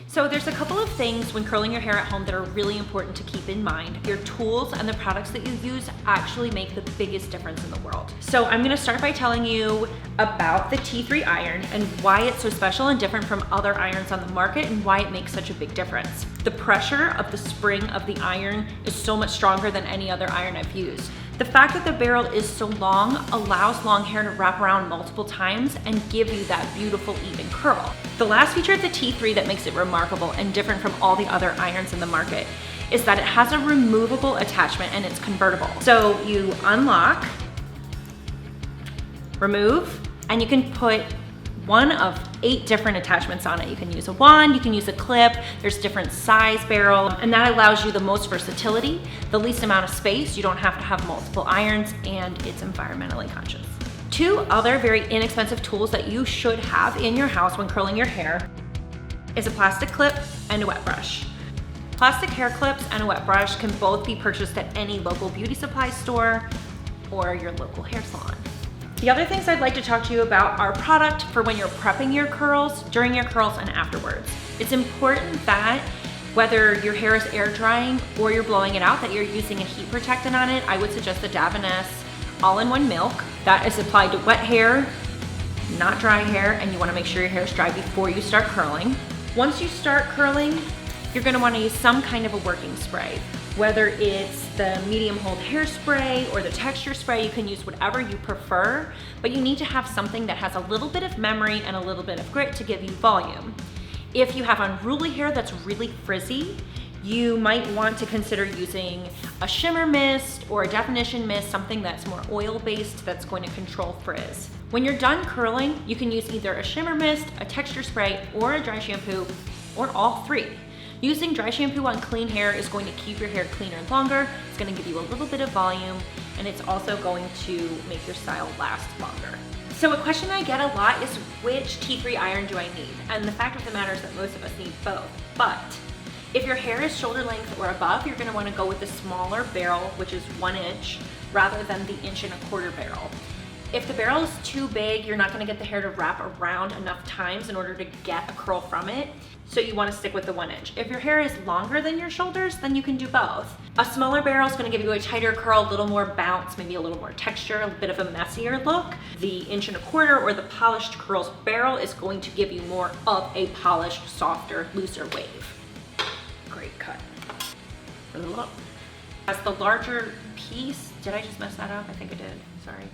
So there's a couple of things when curling your hair at home that are really important to keep in mind. Your tools and the products that you use actually make the biggest difference in the world. So I'm gonna start by telling you about the T3 iron and why it's so special and different from other irons on the market and why it makes such a big difference. The pressure of the spring of the iron is so much stronger than any other iron I've used. The fact that the barrel is so long allows long hair to wrap around multiple times and give you that beautiful even curl. The last feature of the T3 that makes it remarkable and different from all the other irons in the market is that it has a removable attachment and it's convertible. So you unlock, remove, and you can put one of 8 different attachments on it. You can use a wand, you can use a clip, there's different size barrel, and that allows you the most versatility, the least amount of space, you don't have to have multiple irons, and it's environmentally conscious. 2 other very inexpensive tools that you should have in your house when curling your hair is a plastic clip and a wet brush. Plastic hair clips and a wet brush can both be purchased at any local beauty supply store or your local hair salon. The other things I'd like to talk to you about are product for when you're prepping your curls, during your curls, and afterwards. It's important that whether your hair is air drying or you're blowing it out, that you're using a heat protectant on it. I would suggest the Davines all-in-one milk. That is applied to wet hair, not dry hair, and you wanna make sure your hair is dry before you start curling. Once you start curling, you're gonna wanna use some kind of a working spray. Whether it's the medium hold hairspray or the texture spray, you can use whatever you prefer, but you need to have something that has a little bit of memory and a little bit of grit to give you volume. If you have unruly hair that's really frizzy, you might want to consider using a shimmer mist or a definition mist, something that's more oil-based that's going to control frizz. When you're done curling, you can use either a shimmer mist, a texture spray, or a dry shampoo, or all 3. Using dry shampoo on clean hair is going to keep your hair cleaner longer, it's gonna give you a little bit of volume, and it's also going to make your style last longer. So a question I get a lot is, which T3 iron do I need? And the fact of the matter is that most of us need both. But if your hair is shoulder length or above, you're gonna wanna go with the smaller barrel, which is 1 inch, rather than the 1.25 inch barrel. If the barrel is too big, you're not gonna get the hair to wrap around enough times in order to get a curl from it. So you wanna stick with the 1 inch. If your hair is longer than your shoulders, then you can do both. A smaller barrel is gonna give you a tighter curl, a little more bounce, maybe a little more texture, a bit of a messier look. The 1.25 inch or the polished curls barrel is going to give you more of a polished, softer, looser wave. Great cut. As the larger piece, did I just mess that up? I think I did, sorry.